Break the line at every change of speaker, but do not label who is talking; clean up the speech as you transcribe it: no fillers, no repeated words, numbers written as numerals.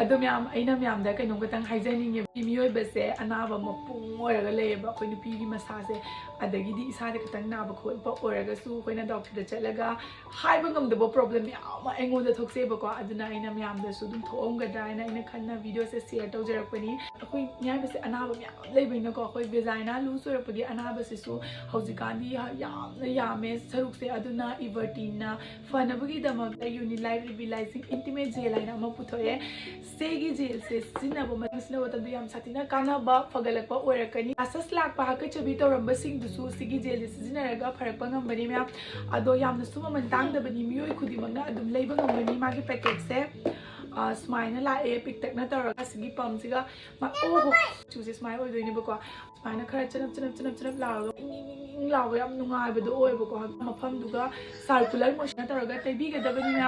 ꯑꯗꯣ ꯃꯌꯥꯝ ꯑꯩꯅ ꯃꯌꯥꯝꯗ ꯀꯩꯅꯣꯝ ꯈꯇꯪ ꯍꯥꯏꯖꯅꯤꯡꯉꯦ ꯃꯤꯑꯣꯏꯕꯁꯦ ꯑꯅꯥꯕ ꯃꯄꯨꯡ ꯑꯣꯏꯔꯒ ꯂꯩꯌꯦꯕ ꯑꯩꯈꯣꯏ ꯅꯨꯄꯤꯒꯤ ꯃꯁꯥꯁꯦ ꯑꯗꯒꯤꯗꯤ ꯏꯁꯥꯗ ꯈꯤꯇꯪ ꯅꯥꯕ ꯈꯣꯠꯄ ꯑꯣꯏꯔꯒꯁꯨ ꯑꯩꯈꯣꯏꯅ ꯗꯣꯛꯇꯔꯗ ꯆꯠꯂꯒ ꯍꯥꯏꯕ ꯉꯝꯗꯕ ꯄ꯭ꯔꯣꯕ꯭ꯂꯦꯝ ꯃꯌꯥꯝ ꯑꯃ ꯑꯩꯉꯣꯟꯗ ꯊꯣꯛꯆꯩꯕꯀꯣ ꯑꯗꯨꯅ ꯑꯩꯅ ꯃꯌꯥꯝꯗꯁꯨ ꯑꯗꯨꯝ ꯊꯣꯛꯑꯝꯒꯗ꯭ꯔꯥ ꯍꯥꯏꯅ ꯑꯩꯅ ꯈꯟꯅ ꯚꯤꯗꯤꯑꯣꯁꯦ ꯁꯦꯌꯔ ꯇꯧꯖꯔꯛꯄꯅꯤ ꯑꯩꯈꯣꯏ ꯃꯤꯑꯣꯏꯕꯁꯦ ꯑꯅꯥꯕ ꯃꯌꯥꯝ ꯂꯩꯕꯅꯤꯅꯀꯣ ꯑꯩꯈꯣꯏ ꯚꯦꯖꯥꯏꯅꯥ ꯂꯨꯖ ꯑꯣꯏꯔꯛꯄꯒꯤ ꯑꯅꯥꯕꯁꯤꯁꯨ ꯍꯧꯖꯤꯛꯀꯥꯟꯗꯤ ꯌꯥꯝꯅ ꯌꯥꯝꯃꯦ ꯁꯔꯨꯛꯁꯦ ꯑꯗꯨꯅ everteenꯅ ꯐꯅꯕꯒꯤꯗꯃꯛꯇ Yonilife Revitalizing Intimate Gel ꯍꯥꯏꯅ ꯑꯃ ꯄꯨꯊꯣꯛꯑꯦ ꯁꯤꯒꯤ ꯖꯦꯜꯁꯦ ꯁꯤꯖꯤꯟꯅꯕ ꯃꯇꯝꯗ ꯌꯥꯝ ꯁꯥꯊꯤꯅ ꯀꯥꯟꯅꯕ ꯐꯒꯠꯂꯛꯄ ꯑꯣꯏꯔꯛꯀꯅꯤ ꯑꯁꯁ ꯂꯥꯛꯄ ꯍꯥꯀꯠꯆꯕꯤ ꯇꯧꯔꯝꯕꯁꯤꯡꯗꯨꯁꯨ ꯁꯤꯒꯤ ꯖꯦꯜꯁꯦ ꯁꯤꯖꯤꯟꯅꯔꯒ ꯐꯔꯛꯄ ꯉꯝꯕꯅꯤ ꯃꯌꯥꯝ ꯑꯗꯣ ꯌꯥꯝꯅꯁꯨ ꯃꯃꯜ ꯇꯥꯡꯗꯕꯅꯤ ꯃꯤꯑꯣꯏ ꯈꯨꯗꯤꯡꯃꯛꯅ ꯑꯗꯨꯝ ꯂꯩꯕ ꯉꯝꯒꯅꯤ ꯃꯥꯒꯤ ꯄꯦꯀꯦꯠꯁꯦ ꯁꯨꯃꯥꯏꯅ ꯂꯥꯛꯑꯦ ꯄꯤꯛꯇꯛꯅ ꯇꯧꯔꯒ ꯁꯤꯒꯤ ꯄꯝꯁꯤꯒ ꯑꯣꯍꯣ ꯆꯨꯁꯦ ꯁꯨꯃꯥꯏꯅ ꯑꯣꯏꯗꯣꯏꯅꯦꯕꯀꯣ ꯁꯨꯃꯥꯏꯅ ꯈꯔ ꯆꯅꯞ ꯂꯥꯎꯔꯒ ꯏꯪ ꯂꯥꯎꯕ ꯌꯥꯝ ꯅꯨꯡꯉꯥꯏꯕꯗꯣ ꯑꯣꯏꯕꯀꯣ ꯃꯐꯝꯗꯨꯒ ꯁꯥꯔꯀꯨꯂꯔ ꯃꯣꯁꯟ ꯇꯧꯔꯒ ꯇꯩꯕꯤꯒꯗꯕꯅꯤ ꯃꯌꯥꯝ